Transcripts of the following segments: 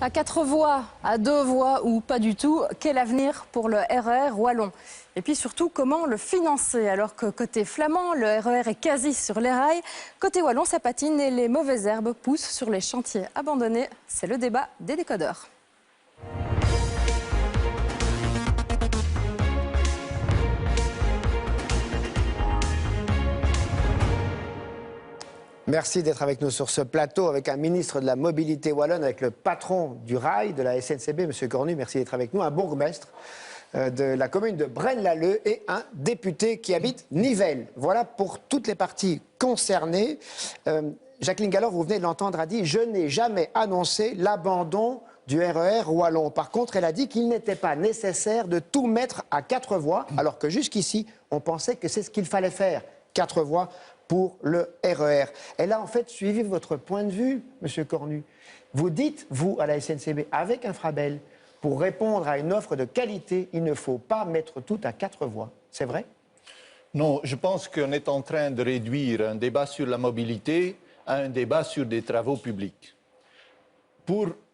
À 4 voies, à 2 voies ou pas du tout, quel avenir pour le RER wallon? Et puis surtout, comment le financer? Alors que côté flamand, le RER est quasi sur les rails. Côté wallon, ça patine et les mauvaises herbes poussent sur les chantiers abandonnés. C'est le débat des décodeurs. Merci d'être avec nous sur ce plateau avec un ministre de la Mobilité wallonne, avec le patron du rail de la SNCB, M. Cornu. Merci d'être avec nous. Un bourgmestre de la commune de Braine-l'Alleud et un député qui habite Nivelles. Voilà pour toutes les parties concernées. Jacqueline Gallor, vous venez de l'entendre, a dit « Je n'ai jamais annoncé l'abandon du RER wallon ». Par contre, elle a dit qu'il n'était pas nécessaire de tout mettre à 4 voies, alors que jusqu'ici, on pensait que c'est ce qu'il fallait faire, 4 voies pour le RER. Elle a en fait suivi votre point de vue, M. Cornu. Vous dites, vous, à la SNCB, avec Infrabel, pour répondre à une offre de qualité, il ne faut pas mettre tout à 4 voies. C'est vrai? Non, je pense qu'on est en train de réduire un débat sur la mobilité à un débat sur des travaux publics.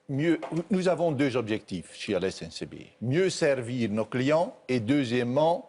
Nous avons 2 objectifs chez la SNCB. Mieux servir nos clients et deuxièmement,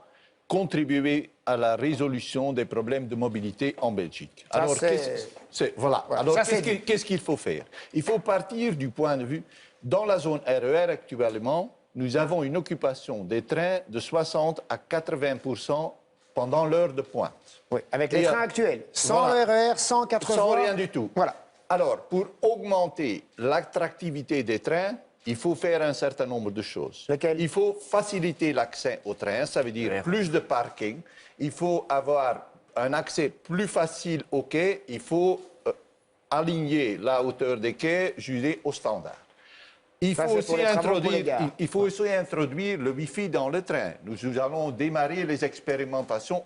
contribuer à la résolution des problèmes de mobilité en Belgique. Alors, qu'est-ce qu'il faut faire? Il faut partir du point de vue, dans la zone RER actuellement, nous avons une occupation des trains de 60 à 80% pendant l'heure de pointe. Oui, avec les trains actuels. Sans RER, sans 4 voies. Sans rien du tout. Voilà. Alors, pour augmenter l'attractivité des trains, il faut faire un certain nombre de choses. Lesquelles? Il faut faciliter l'accès au train, ça veut dire plus de parking. Il faut avoir un accès plus facile aux quais. Il faut aligner la hauteur des quais jugée au standard. Il faut aussi introduire le Wi-Fi dans le train. Nous allons démarrer les expérimentations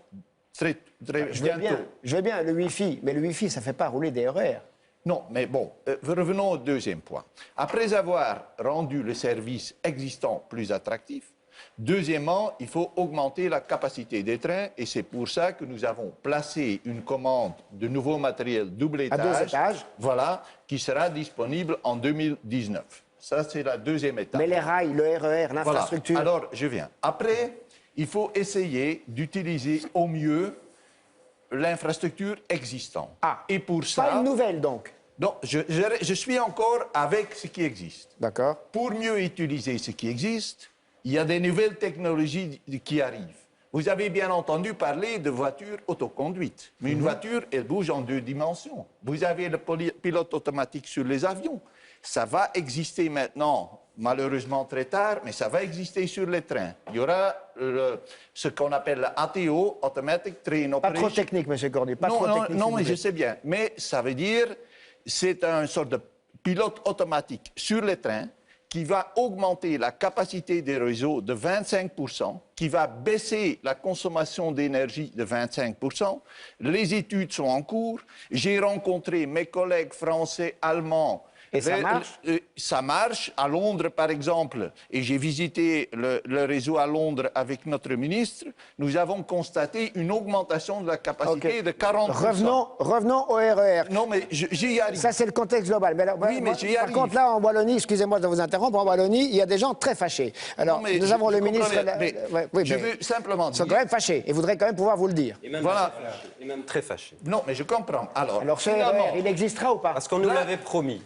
très bientôt. Je veux bien le Wi-Fi, mais le Wi-Fi, ça ne fait pas rouler des RER. Non, mais bon, revenons au deuxième point. Après avoir rendu le service existant plus attractif, deuxièmement, il faut augmenter la capacité des trains et c'est pour ça que nous avons placé une commande de nouveaux matériels double étage, à 2 étages, voilà, qui sera disponible en 2019. Ça, c'est la deuxième étape. Mais les rails, le RER, l'infrastructure... Voilà. Alors, je viens. Après, il faut essayer d'utiliser au mieux l'infrastructure existante. Et pour ça... Pas une nouvelle, donc? Non, je suis encore avec ce qui existe. D'accord. Pour mieux utiliser ce qui existe, il y a des nouvelles technologies qui arrivent. Vous avez bien entendu parler de voitures autoconduites. Mais une voiture, elle bouge en 2 dimensions. Vous avez le pilote automatique sur les avions. Ça va exister maintenant, malheureusement très tard, mais ça va exister sur les trains. Il y aura ce qu'on appelle l'ATO, Automatic Train Operation. Pas trop technique, M. Cornu, pas trop technique. Non, mais je sais bien. Mais ça veut dire, c'est un sorte de pilote automatique sur les trains qui va augmenter la capacité des réseaux de 25%, qui va baisser la consommation d'énergie de 25%. Les études sont en cours. J'ai rencontré mes collègues français, allemands. Et ça marche? Ça marche. À Londres, par exemple, et j'ai visité le réseau à Londres avec notre ministre, nous avons constaté une augmentation de la capacité de 40%. Revenons au RER. Non, mais j'y arrive. Ça, c'est le contexte global. Mais alors, oui, mais j'y arrive. Par contre, là, en Wallonie, excusez-moi de vous interrompre, en Wallonie, il y a des gens très fâchés. Alors, non, nous avons le ministre... je veux simplement dire... Ils sont quand même fâchés et voudraient quand même pouvoir vous le dire. Et même, et même très fâchés. Non, mais je comprends. Alors ce RER, il existera ou pas? Parce qu'on nous l'avait promis.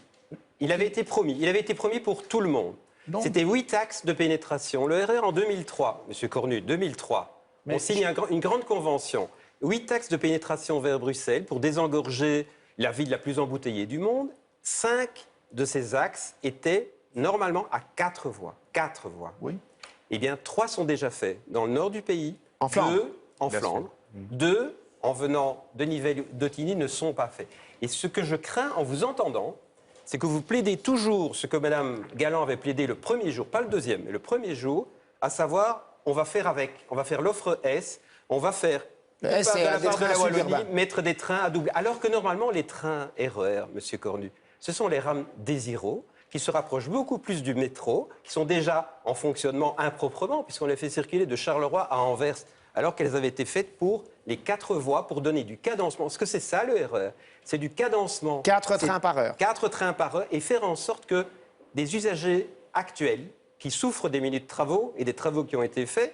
Il avait été promis. Il avait été promis pour tout le monde. C'était 8 taxes de pénétration. Le RER en 2003, M. Cornu, 2003, on signe une grande convention. 8 taxes de pénétration vers Bruxelles pour désengorger la ville la plus embouteillée du monde. 5 de ces axes étaient normalement à 4 voies. 4 voies. Oui. Eh bien, 3 sont déjà faits dans le nord du pays. En Flandre. 2 en Flandre. 2 en venant de Nivelles-d'Otigny ne sont pas faits. Et ce que je crains en vous entendant, c'est que vous plaidez toujours ce que Mme Galland avait plaidé le premier jour, pas le deuxième, mais le premier jour, à savoir, on va faire l'offre S, on va faire, de la part de la Wallonie, mettre des trains à double. Alors que normalement, les trains RER, M. Cornu, ce sont les rames Desiro, qui se rapprochent beaucoup plus du métro, qui sont déjà en fonctionnement improprement, puisqu'on les fait circuler de Charleroi à Anvers, alors qu'elles avaient été faites pour les 4 voies, pour donner du cadencement. Parce que c'est ça le RER, c'est du cadencement. 4 trains par heure. 4 trains par heure, et faire en sorte que des usagers actuels qui souffrent des minutes de travaux et des travaux qui ont été faits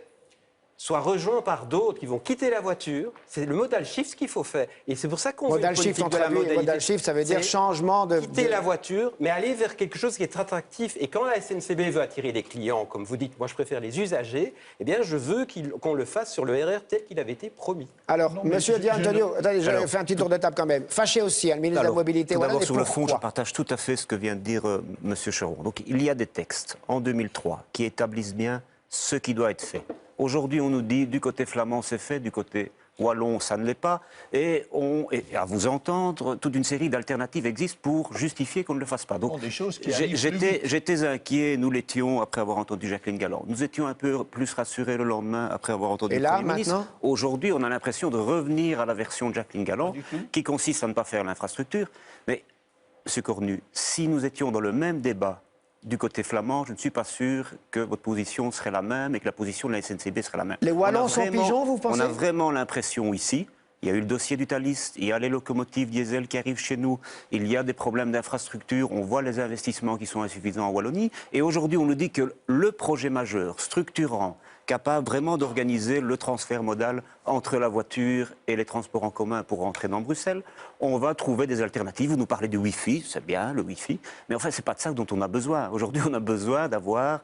soient rejoints par d'autres qui vont quitter la voiture. C'est le modal shift qu'il faut faire. Et c'est pour ça qu'on veut une Modal shift, politique on de la traduit, modalité. modal shift, ça veut dire C'est changement de... quitter la voiture, mais aller vers quelque chose qui est attractif. Et quand la SNCB veut attirer des clients, comme vous dites, moi je préfère les usagers, eh bien je veux qu'on le fasse sur le RER tel qu'il avait été promis. Alors, monsieur Di Antonio, attendez, je Alors, fais un petit tour de table quand même. Fâché aussi, le ministre de la Mobilité. Tout Voilà, d'abord, et sur le fond, je pourquoi partage tout à fait ce que vient de dire M. Cheron. Donc, il y a des textes, en 2003, qui établissent bien ce qui doit être fait. Aujourd'hui, on nous dit, du côté flamand, c'est fait, du côté wallon, ça ne l'est pas. Et à vous entendre, toute une série d'alternatives existent pour justifier qu'on ne le fasse pas. Donc, des choses qui arrivent plus vite. j'étais inquiet, nous l'étions, après avoir entendu Jacqueline Galland. Nous étions un peu plus rassurés le lendemain, après avoir entendu Et là, le Premier ministre. maintenant Aujourd'hui, on a l'impression de revenir à la version de Jacqueline Galland, qui consiste à ne pas faire l'infrastructure. Mais, M. Cornu, si nous étions dans le même débat du côté flamand, je ne suis pas sûr que votre position serait la même et que la position de la SNCB serait la même. Les Wallons sont pigeons, vous pensez? On a vraiment l'impression ici, il y a eu le dossier du Thalys, il y a les locomotives diesel qui arrivent chez nous, il y a des problèmes d'infrastructure, on voit les investissements qui sont insuffisants en Wallonie, et aujourd'hui on nous dit que le projet majeur, structurant, capable vraiment d'organiser le transfert modal entre la voiture et les transports en commun pour rentrer dans Bruxelles, on va trouver des alternatives. Vous nous parlez du Wi-Fi, c'est bien le Wi-Fi, mais enfin, c'est pas de ça dont on a besoin. Aujourd'hui, on a besoin d'avoir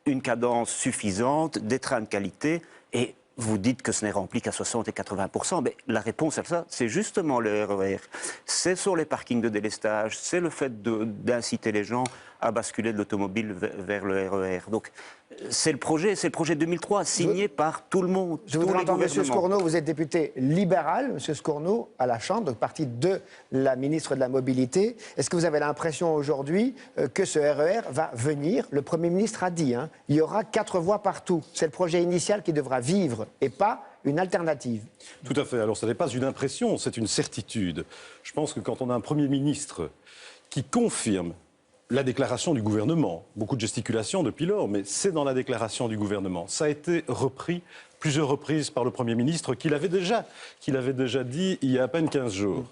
une cadence suffisante, des trains de qualité, et vous dites que ce n'est rempli qu'à 60 et 80%, mais la réponse à ça, c'est justement le RER. C'est sur les parkings de délestage, c'est le fait d'inciter les gens à basculer de l'automobile vers le RER. Donc, c'est le projet 2003, signé par tout le monde. Je voudrais entendre M. Scorno, vous êtes député libéral, M. Scorno, à la Chambre, donc parti de la ministre de la Mobilité. Est-ce que vous avez l'impression aujourd'hui que ce RER va venir? Le Premier ministre a dit, il y aura 4 voies partout. C'est le projet initial qui devra vivre et pas une alternative. Tout à fait. Alors, ce n'est pas une impression, c'est une certitude. Je pense que quand on a un Premier ministre qui confirme la déclaration du gouvernement, beaucoup de gesticulations depuis lors, mais c'est dans la déclaration du gouvernement. Ça a été repris plusieurs reprises par le Premier ministre qu'il avait déjà dit il y a à peine 15 jours.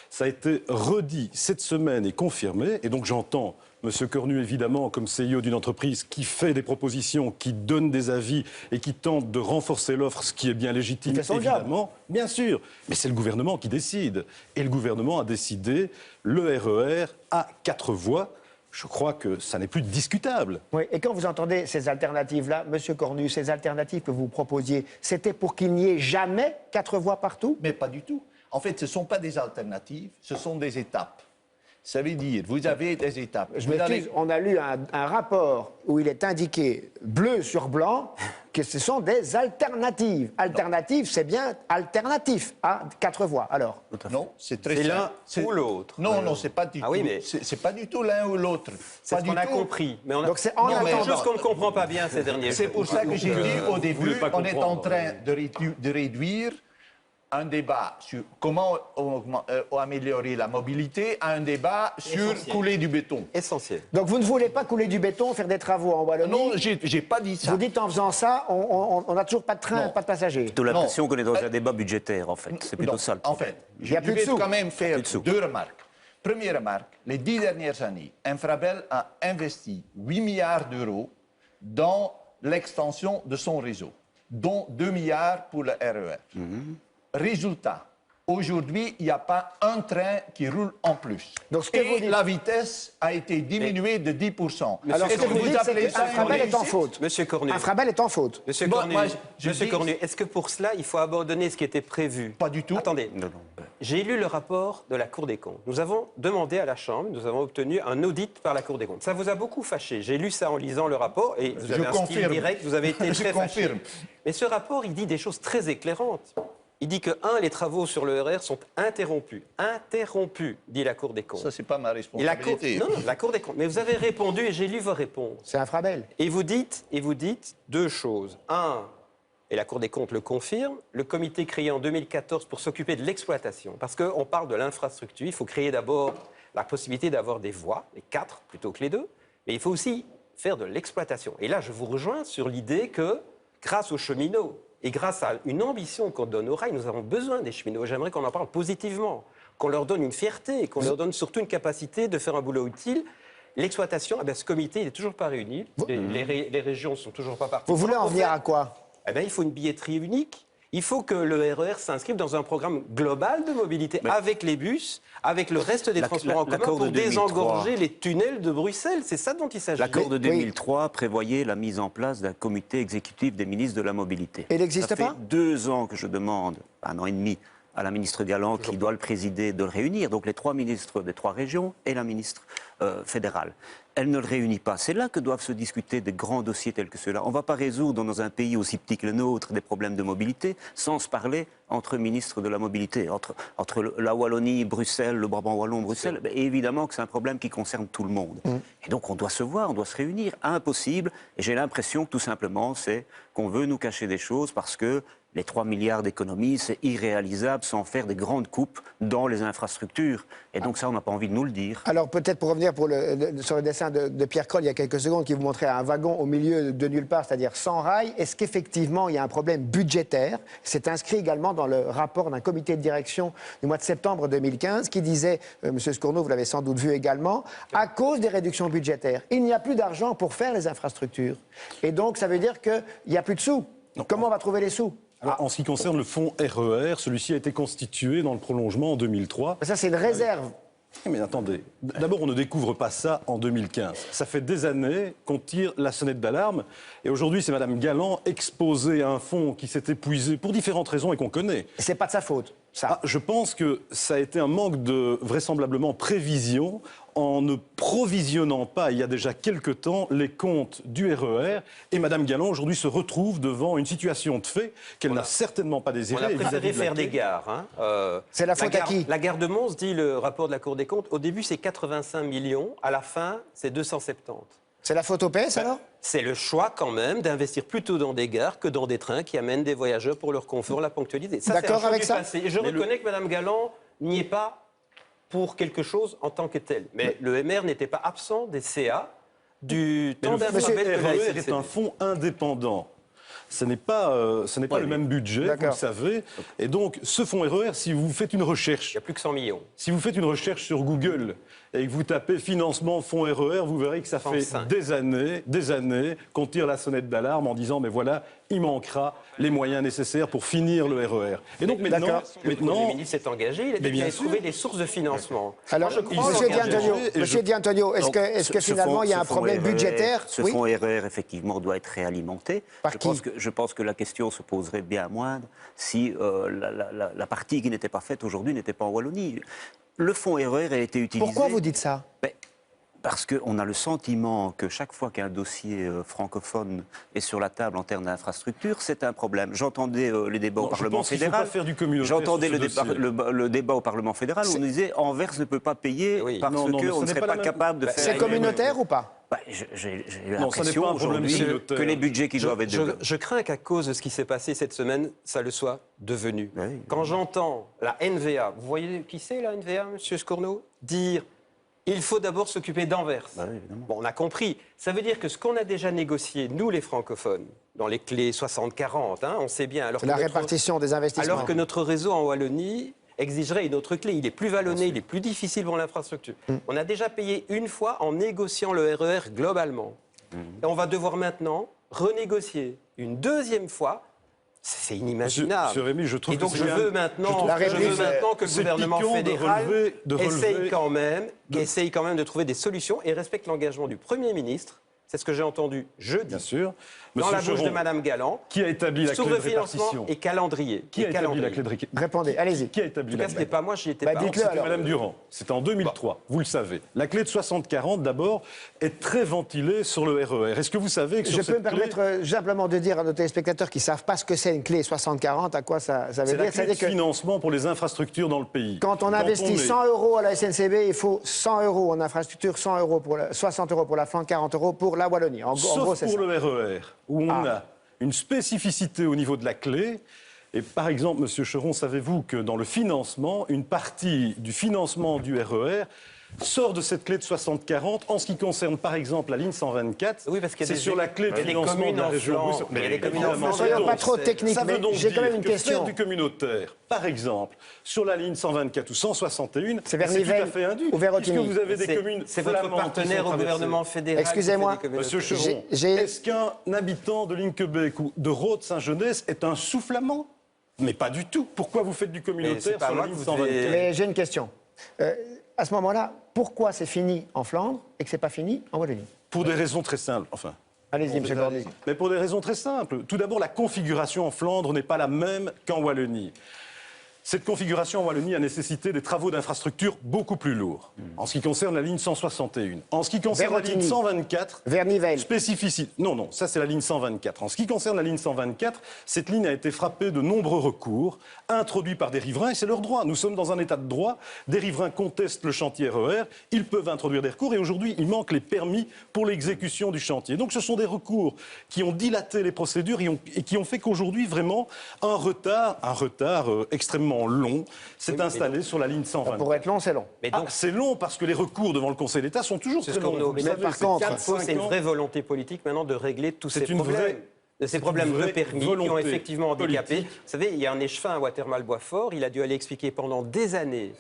Ça a été redit cette semaine et confirmé, et donc j'entends M. Cornu, évidemment, comme CEO d'une entreprise qui fait des propositions, qui donne des avis et qui tente de renforcer l'offre, ce qui est bien légitime, Il fait son évidemment, bien sûr. Mais c'est le gouvernement qui décide. Et le gouvernement a décidé le RER à 4 voies. Je crois que ça n'est plus discutable. Oui, et quand vous entendez ces alternatives-là, M. Cornu, ces alternatives que vous proposiez, c'était pour qu'il n'y ait jamais 4 voies partout? Mais pas du tout. En fait, ce ne sont pas des alternatives, ce sont des étapes. Ça veut dire, vous avez des étapes. Je m'excuse, on a lu un rapport où il est indiqué bleu sur blanc que ce sont des alternatives. Alternatives, c'est bien alternatif à 4 voies. Alors, Non, c'est très C'est simple. l'un ou l'autre. Non, non, c'est pas du Ah tout. oui, mais- C'est pas du tout l'un ou l'autre. C'est Pas ce du qu'on a tout. compris. Mais on a... Donc c'est en Non, mais attendant. quelque chose qu'on ne comprend pas bien ces derniers jours. C'est pour ça que j'ai dit au début, voulez pas on est en comprendre. train de réduire un débat sur comment améliorer la mobilité à un débat sur Essentiel. couler du béton. Essentiel. Donc vous ne voulez pas couler du béton, faire des travaux en Wallonie? Non, j'ai pas dit ça. Vous dites en faisant ça, on n'a toujours pas de train, Non. pas de passagers. J'ai l'impression qu'on est dans un débat budgétaire, en fait. C'est plutôt Non, ça le en problème. fait, y a je plus de vais sous. quand même faire Plus de sous. 2 remarques. Première remarque, les 10 dernières années, Infrabel a investi 8 milliards d'euros dans l'extension de son réseau, dont 2 milliards pour le RER. Résultat, aujourd'hui, il n'y a pas un train qui roule en plus. Donc, ce que vous Et dites- la vitesse a été diminuée de 10%. Alors ce que vous dites, c'est appelez ça une qu'Infrabel est en réussite? faute. Monsieur Cornu. Infrabel est en faute. Monsieur Bon, Cornu, moi, je Monsieur dis- Cornu, est-ce que pour cela, il faut abandonner ce qui était prévu? Pas du tout. Attendez. Non, non. J'ai lu le rapport de la Cour des comptes. Nous avons demandé à la Chambre, nous avons obtenu un audit par la Cour des comptes. Ça vous a beaucoup fâché. J'ai lu ça en lisant le rapport et vous Je avez un style confirme. direct, vous avez été Je très fâché. confirme. Mais ce rapport, il dit des choses très éclairantes. Il dit que, les travaux sur le RER sont interrompus. Interrompus, dit la Cour des comptes. Ça, c'est pas ma Et la Cour... responsabilité. Non, non, la Cour des comptes. Mais vous avez répondu et j'ai lu vos réponses. C'est Infrabel. Et vous dites 2 choses. Et la Cour des comptes le confirme, le comité créé en 2014 pour s'occuper de l'exploitation. Parce qu'on parle de l'infrastructure, il faut créer d'abord la possibilité d'avoir des voies, les 4 plutôt que les 2, mais il faut aussi faire de l'exploitation. Et là, je vous rejoins sur l'idée que, grâce aux cheminots, et grâce à une ambition qu'on donne au rail, nous avons besoin des cheminots. J'aimerais qu'on en parle positivement, qu'on leur donne une fierté, qu'on leur donne surtout une capacité de faire un boulot utile. l'exploitation, eh bien, ce comité, il n'est toujours pas réuni. Les régions ne sont toujours pas parties. Vous voulez en venir à quoi? Eh bien, il faut une billetterie unique. Il faut que le RER s'inscrive dans un programme global de mobilité avec les bus, avec le reste des transports en commun pour désengorger les tunnels de Bruxelles. C'est ça dont il s'agit. L'accord de 2003 prévoyait la mise en place d'un comité exécutif des ministres de la mobilité. Et il n'existe pas? Ça fait 2 ans que je demande, 1 an et demi, à la ministre Galland, qui doit le présider, de le réunir. Donc les 3 ministres des 3 régions et la ministre fédérale. Elle ne le réunit pas. C'est là que doivent se discuter des grands dossiers tels que ceux-là. On ne va pas résoudre dans un pays aussi petit que le nôtre des problèmes de mobilité sans se parler entre ministres de la mobilité, entre la Wallonie, Bruxelles, le Brabant wallon, Bruxelles. Ben, évidemment que c'est un problème qui concerne tout le monde. Et donc on doit se voir, on doit se réunir. Impossible. Et j'ai l'impression que tout simplement, c'est qu'on veut nous cacher des choses parce que les 3 milliards d'économies, c'est irréalisable sans faire des grandes coupes dans les infrastructures. Et donc ça, on n'a pas envie de nous le dire. Alors peut-être pour revenir sur le dessin de Pierre Kroll, il y a quelques secondes, qui vous montrait un wagon au milieu de nulle part, c'est-à-dire sans rail. Est-ce qu'effectivement, il y a un problème budgétaire? C'est inscrit également dans le rapport d'un comité de direction du mois de septembre 2015 qui disait, Monsieur Scourneau, vous l'avez sans doute vu également, à cause des réductions budgétaires, il n'y a plus d'argent pour faire les infrastructures. Et donc ça veut dire qu'il n'y a plus de sous. Non. Comment on va trouver les sous? Alors, en ce qui concerne le fonds RER, celui-ci a été constitué dans le prolongement en 2003. Ça, c'est une réserve. Mais attendez, d'abord, on ne découvre pas ça en 2015. Ça fait des années qu'on tire la sonnette d'alarme. Et aujourd'hui, c'est Mme Galland exposée à un fonds qui s'est épuisé pour différentes raisons et qu'on connaît. C'est pas de sa faute, ça. Je pense que ça a été un manque de, vraisemblablement, prévision en ne provisionnant pas, il y a déjà quelque temps, les comptes du RER. Et Mme Galland, aujourd'hui, se retrouve devant une situation de fait qu'elle n'a certainement pas désirée. On a préféré vis-à-vis de faire des gares. Hein. C'est la faute à qui? La gare de Mons, dit le rapport de la Cour des comptes, au début c'est 85 millions, à la fin c'est 270. C'est la faute au PS, alors? C'est le choix quand même d'investir plutôt dans des gares que dans des trains qui amènent des voyageurs pour leur confort, la ponctualité. Ça, D'accord c'est un choix avec du ça? passé. Et je reconnais que Mme Galland n'y est pas pour quelque chose en tant que tel. Mais le MR n'était pas absent des CA du temps d'Infrabel de la RER SNCB. est un fonds indépendant. Ce n'est pas le même budget, vous le savez. Et donc, ce fonds RER, si vous faites une recherche... Il y a plus que 100 millions. Si vous faites une recherche sur Google et que vous tapez financement fonds RER, vous verrez que ça fait 105. des années qu'on tire la sonnette d'alarme en disant mais voilà, il manquera les moyens nécessaires pour finir le RER. Et donc maintenant, Le Premier ministre s'est engagé, il a dit qu'il allait trouver des sources de financement. Alors, Monsieur Di Antonio, est-ce que finalement il y a un problème budgétaire? Ce fonds RER, effectivement, doit être réalimenté. Par qui? Je pense que la question se poserait bien moindre si la partie qui n'était pas faite aujourd'hui n'était pas en Wallonie. Le fonds RER a été utilisé... Pourquoi vous dites ça? Parce qu'on a le sentiment que chaque fois qu'un dossier francophone est sur la table en termes d'infrastructure, c'est un problème. J'entendais les débats au Parlement fédéral. J'entendais le débat au Parlement fédéral où on disait Anvers ne peut pas payer parce qu'on ne serait pas capable de faire... C'est communautaire ou pas? J'ai l'impression aujourd'hui que les budgets qui doivent être développés... Je crains qu'à cause de ce qui s'est passé cette semaine, ça le soit devenu. Oui. Quand j'entends la NVA, vous voyez qui c'est la NVA, M. Scourneau, dire il faut d'abord s'occuper d'Anvers. Bon, on a compris. Ça veut dire que ce qu'on a déjà négocié, nous les francophones, dans les clés 60-40, hein, on sait bien... C'est la répartition des investissements. Alors que notre réseau en Wallonie exigerait une autre clé. Il est plus vallonné, il est plus difficile pour l'infrastructure. On a déjà payé une fois en négociant le RER globalement. Et on va devoir maintenant renégocier une deuxième fois. C'est inimaginable. Monsieur Rémy, je trouve et donc que je veux maintenant que le gouvernement fédéral essaye quand même de trouver des solutions et respecte l'engagement du Premier ministre. C'est ce que j'ai entendu jeudi. Bien sûr. Dans la bouche de Mme Galland. Qui a établi la clé de répartition et calendrier. Qui a établi la clé de répartition? Répondez, allez-y. Qui a établi la clé? C'était pas moi, j'y étais pas. C'était Mme Durand. C'était en 2003, vous le savez. La clé de 60-40, d'abord, est très ventilée sur le RER. Est-ce que vous savez que sur cette clé... Je peux me permettre simplement de dire à nos téléspectateurs qui ne savent pas ce que c'est une clé 60-40, à quoi ça veut dire? C'est la clé de financement pour les infrastructures dans le pays. Quand on investit 100 € à la SNCB, il faut 100 € en infrastructure, 60 € pour la Flandre, 40 € pour la Wallonie. Sauf pour le RER, où on a une spécificité au niveau de la clé. Et par exemple, Monsieur Cheron, savez-vous que dans le financement, une partie du financement du RER sort de cette clé de 60-40 en ce qui concerne par exemple la ligne 124. Oui, parce qu'il y a c'est sur la clé de financement de la région Bruxelles. Il y a des communes en Ne soyons pas trop techniques, Ça veut mais donc j'ai quand même dire une que question. faire du communautaire, par exemple, sur la ligne 124 ou 161, C'est vers tout Nivelles à fait indu. ou vers Puisque Otigny. vous avez des communes C'est votre flamandes qui partenaire sont au traversées. gouvernement fédéral. Excusez-moi, qui fait des Monsieur communautés. Cheron, est-ce qu'un habitant de Linkebeek ou de Rhodes-Saint-Genès est un sous-flamand? Mais pas du tout. Pourquoi vous faites du c'est communautaire pas sur moi la que ligne vous devez- 124? Mais j'ai une question. À ce moment-là, pourquoi c'est fini en Flandre et que c'est pas fini en Wallonie? Pour des raisons très simples, enfin. Allez-y, monsieur Cornu. Mais pour des raisons très simples. Tout d'abord, la configuration en Flandre n'est pas la même qu'en Wallonie. Cette configuration en Wallonie a nécessité des travaux d'infrastructure beaucoup plus lourds. En ce qui concerne la ligne 161. En ce qui concerne Vers la ligne Otigny. 124, Vers Nivelles. spécificité. Non, ça c'est la ligne 124. En ce qui concerne la ligne 124, cette ligne a été frappée de nombreux recours introduits par des riverains et c'est leur droit. Nous sommes dans un état de droit. Des riverains contestent le chantier RER, ils peuvent introduire des recours et aujourd'hui il manque les permis pour l'exécution du chantier. Donc ce sont des recours qui ont dilaté les procédures et qui ont fait qu'aujourd'hui vraiment un retard extrêmement long s'est installé sur la ligne 124. Pour être long, c'est long. Mais Ah, donc, c'est long parce que les recours devant le Conseil d'État sont toujours c'est très ce qu'on longs. nous Vous savez, par c'est contre, 4, c'est 5 une ans. vraie volonté politique maintenant de régler tous C'est ces une problèmes. vraie- De ces une problèmes de vraie permis qui ont volonté effectivement handicapé. politique. Vous savez, il y a un échevin à Watermal-Boisfort, il a dû aller expliquer pendant des années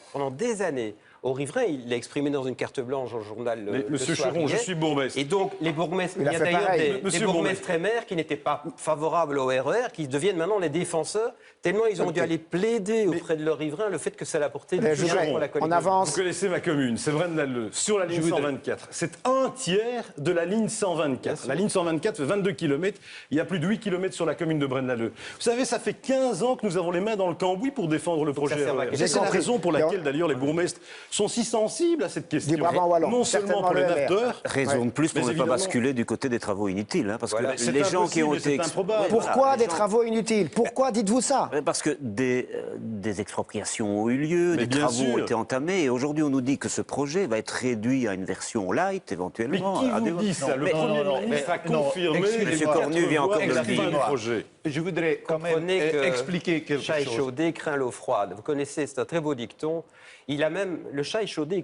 aux riverains, il l'a exprimé dans une carte blanche au journal Mais, le monsieur soir Cheron, je hier. suis bourgmestre. Et donc, les bourgmestres, Il il a y a fait d'ailleurs pareil. des Monsieur bourgmestres et maires qui n'étaient pas favorables au RER, qui deviennent maintenant les défenseurs, tellement ils ont dû aller plaider auprès de leurs riverains le fait que ça apportait du Je soutien voudrais- pour la on collectivité. avance. Vous connaissez ma commune, c'est Braine-l'Alleud, sur la ligne 124. C'est un tiers de la ligne 124. La ligne 124 fait 22 km. Il y a plus de 8 km sur la commune de Braine-l'Alleud. Vous savez, ça fait 15 ans que nous avons les mains dans le cambouis pour défendre le projet ça serve à RER. quelque C'est la chose. raison pour laquelle, d'ailleurs, les bourgmestres sont si sensibles à cette question. Du Brabant wallon, Non certainement seulement pour les le RER. naveteurs. Raison de plus pour Mais ne pas évidemment- basculer du côté des travaux inutiles. Hein, parce Voilà. que C'est les gens qui ont impossible et été... c'est improbable. Pourquoi Voilà, des les gens- travaux inutiles? Pourquoi dites-vous ça? Parce que des expropriations ont eu lieu, Mais des bien travaux ont sûr. été entamés, et aujourd'hui on nous dit que ce projet va être réduit à une version light, Mais éventuellement. qui à des- vous dit ça? Le non, Premier non, ministre a mais- non, confirmé excusez-moi. les Monsieur quatre Cornu vient voies encore et de la le fin dire. du projet. Je voudrais quand même Comprenez que expliquer quelque chat chose. échaudé craint l'eau froide. Vous connaissez, c'est un très beau dicton. Le chat échaudé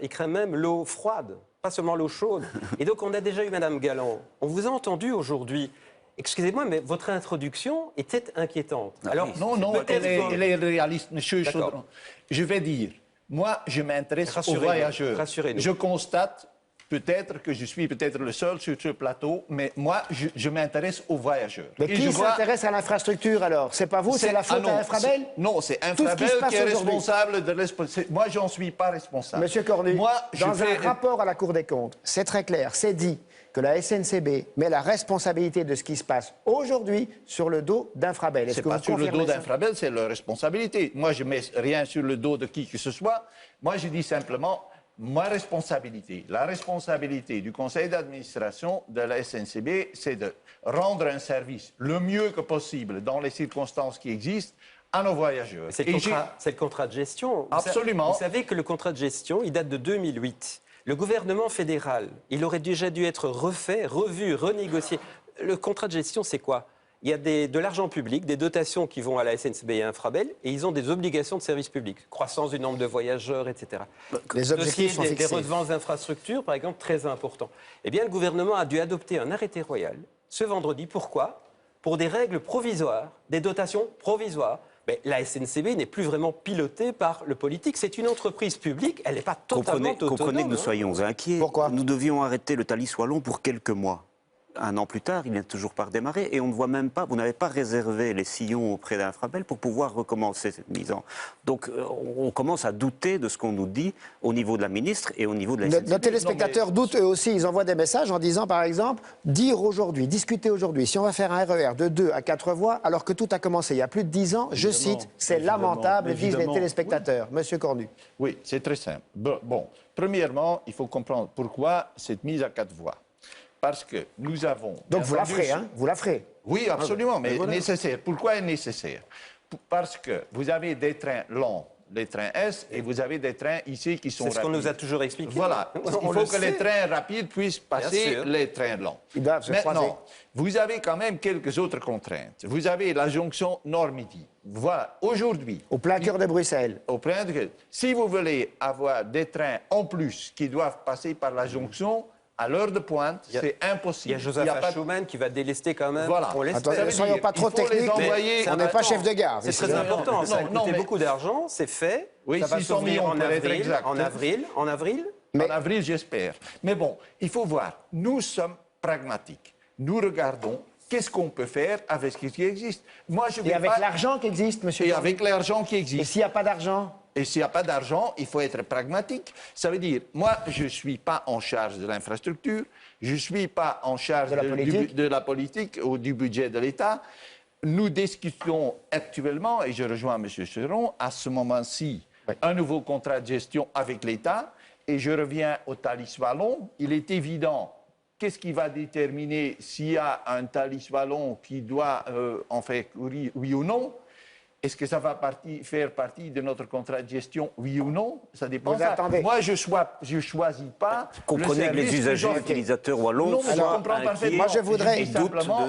il craint même l'eau froide, pas seulement l'eau chaude. Et donc on a déjà eu Madame Galland. On vous a entendu aujourd'hui. Excusez-moi, mais votre introduction était inquiétante. Alors, Non, non, peut-être que- elle est réaliste, monsieur D'accord. Chaudron. Je vais dire, moi, je m'intéresse aux Rassurez-nous, voyageurs. rassurez-nous. Je constate, peut-être que je suis peut-être le seul sur ce plateau, mais moi, je m'intéresse aux voyageurs. Mais Et qui je vois- s'intéresse à l'infrastructure alors? C'est pas vous, c'est la faute ah non, à Infrabel? Non, c'est Tout ce qui Infrabel se passe qui est aujourd'hui. responsable de moi, j'en suis pas responsable. Monsieur Cornu, moi, je dans fais- un rapport à la Cour des comptes, c'est très clair, c'est dit que la SNCB met la responsabilité de ce qui se passe aujourd'hui sur le dos d'Infrabel. Est-ce C'est que pas vous sur le confirmez dos ça? d'Infrabel, c'est leur responsabilité. Moi, je ne mets rien sur le dos de qui que ce soit. Moi, je dis simplement ma responsabilité. La responsabilité du conseil d'administration de la SNCB, c'est de rendre un service le mieux que possible dans les circonstances qui existent à nos voyageurs. C'est Et le contrat de gestion. Absolument. Vous savez que le contrat de gestion, il date de 2008. Le gouvernement fédéral, il aurait déjà dû être refait, revu, renégocié. Le contrat de gestion, c'est quoi? Il y a de l'argent public, des dotations qui vont à la SNCB et à Infrabel, et ils ont des obligations de service public. Croissance du nombre de voyageurs, etc. Les objectifs sont Des fixés. redevances d'infrastructures, par exemple, très important. Eh bien, le gouvernement a dû adopter un arrêté royal ce vendredi. Pourquoi? Pour des règles provisoires, des dotations provisoires. Mais la SNCB n'est plus vraiment pilotée par le politique. C'est une entreprise publique, elle n'est pas totalement autonome. Comprenez que nous hein. soyons inquiets. Pourquoi? Nous devions arrêter le Thalys Wallon pour quelques mois. Un an plus tard, il n'est toujours pas redémarré et on ne voit même pas, vous n'avez pas réservé les sillons auprès d'Infrabel pour pouvoir recommencer cette mise en... Donc on commence à douter de ce qu'on nous dit au niveau de la ministre et au niveau de la SNCB. Nos téléspectateurs doutent eux aussi. Ils envoient des messages en disant, par exemple, dire aujourd'hui, discuter aujourd'hui, si on va faire un RER de 2 à 4 voies, alors que tout a commencé il y a plus de 10 ans, je Évidemment, cite, c'est évidemment, lamentable, disent les évidemment. téléspectateurs. Monsieur Cornu. Oui, c'est très simple. Bon, premièrement, il faut comprendre pourquoi cette mise à 4 voies. Parce que nous avons... Donc bien vous la entendu, ferez, hein? Vous la ferez. Oui, absolument, mais voilà. nécessaire. Pourquoi est nécessaire? Parce que vous avez des trains longs, les trains S, et vous avez des trains ici qui sont C'est ce qu'on rapides. nous a toujours expliqué. Voilà. On Il faut le que sait. les trains rapides puissent passer sûr. les trains longs. Ils doivent se croiser. Maintenant, vous avez quand même quelques autres contraintes. Vous avez la jonction Nord-Midi. voilà, aujourd'hui, Au plein cœur de Bruxelles. si vous voulez avoir des trains en plus qui doivent passer par la jonction, à l'heure de pointe, c'est impossible. Il y a Joseph Schumann qui va délester quand même. Voilà. On l'espère. Attends, soyons pas trop techniques, on n'est pas chef de gare. C'est très important. Ça a coûté beaucoup d'argent, c'est fait. Oui, ça va 600 s'ouvrir millions en pour être avril. exact. En avril. En avril, j'espère. Mais bon, il faut voir. Nous sommes pragmatiques. Nous regardons qu'est-ce qu'on peut faire avec ce qui existe. Moi, je vais Et avec pas... l'argent qui existe, monsieur. Et Cornu. avec l'argent qui Et existe. s'il n'y a pas d'argent? Et s'il n'y a pas d'argent, il faut être pragmatique. Ça veut dire, moi, je ne suis pas en charge de l'infrastructure, je ne suis pas en charge de la politique ou du budget de l'État. Nous discutons actuellement, et je rejoins M. Cheron, à ce moment-ci, un nouveau contrat de gestion avec l'État. Et je reviens au Thalys Wallon. Il est évident, qu'est-ce qui va déterminer s'il y a un Thalys Wallon qui doit en faire courir, oui ou non? Est-ce que ça va faire partie de notre contrat de gestion, oui ou non? Ça dépend. Moi, je ne choisis pas. Comprenez que les usagers utilisateurs wallons non, mais je comprends parfaitement. Moi, je voudrais simplement,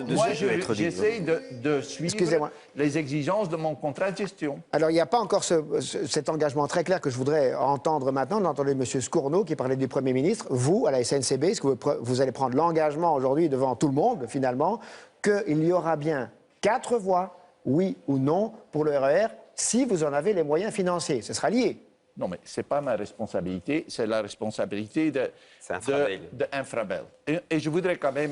j'essaie de suivre les exigences de mon contrat de gestion. Alors, il n'y a pas encore cet engagement très clair que je voudrais entendre maintenant. On a entendu M. Scourneau qui parlait du Premier ministre. Vous, à la SNCB, est-ce que vous allez prendre l'engagement aujourd'hui devant tout le monde, finalement, qu'il y aura bien 4 voies, oui ou non, pour le RER, si vous en avez les moyens financiers? Ce sera lié. Non, mais ce n'est pas ma responsabilité, c'est la responsabilité de Infrabel. Et je voudrais quand même...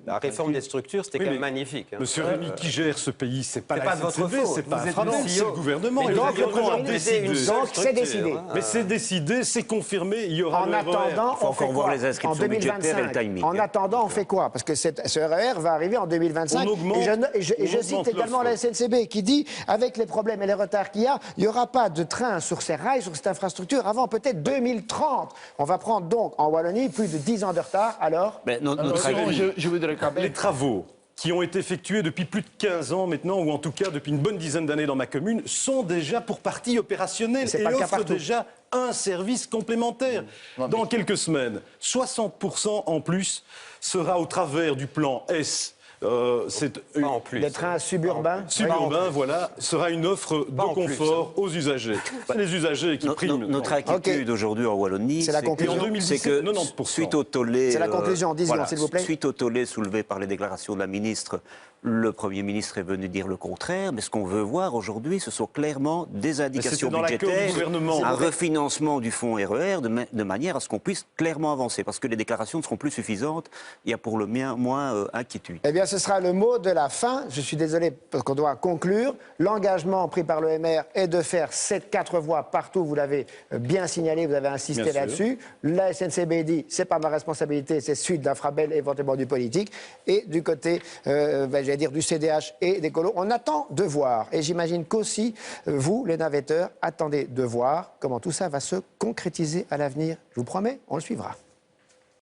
La réforme des structures, c'était quand même magnifique. Hein. Monsieur Rémy, qui gère ce pays? C'est pas la votre SNCB, faute. c'est pas Vous êtes Infrabel, le c'est le gouvernement. Mais Et donc, le gouvernement a décidé. Donc, c'est décidé. Mais c'est décidé, c'est confirmé, il y aura En le RER. attendant, Il faut on fait encore voir quoi? les inscriptions En budgétaires et le 2025. timing. En attendant, on fait quoi? Parce que ce RER va arriver en 2025. On augmente, et je cite également la SNCB qui dit, avec les problèmes et les retards qu'il y a, il n'y aura pas de train sur ces rails, sur cette infrastructure, avant peut-être 2030. On va prendre donc en Wallonie plus de 10 ans de retard. Alors, je voudrais quand même... Les travaux qui ont été effectués depuis plus de 15 ans maintenant, ou en tout cas depuis une bonne dizaine d'années dans ma commune, sont déjà pour partie opérationnels et offrent déjà un service complémentaire. Dans quelques semaines, 60% en plus sera au travers du plan S. En plus. les trains suburbains. Suburbain, voilà, sera une offre de confort aux usagers. C'est les usagers qui priment. Notre inquiétude aujourd'hui en Wallonie, C'est la conclusion. En 2017, c'est que 90%. suite au tollé, C'est la conclusion, 10 secondes, s'il vous plaît. Suite au tollé soulevé par les déclarations de la ministre, le Premier ministre est venu dire le contraire. Mais ce qu'on veut voir aujourd'hui, ce sont clairement des indications dans l'accord du budgétaires, gouvernement. un refinancement du fonds RER de manière à ce qu'on puisse clairement avancer. Parce que les déclarations ne seront plus suffisantes. Il y a pour le moins inquiétude. Eh bien, ce sera le mot de la fin. Je suis désolé parce qu'on doit conclure. L'engagement pris par le MR est de faire 4 voies partout. Vous l'avez bien signalé, vous avez insisté là-dessus. La SNCB dit, c'est pas ma responsabilité, c'est celui de l'Infrabel, éventuellement du politique. Et du côté, j'allais dire, du CDH et des colos, on attend de voir. Et j'imagine qu'aussi, vous, les navetteurs, attendez de voir comment tout ça va se concrétiser à l'avenir. Je vous promets, on le suivra.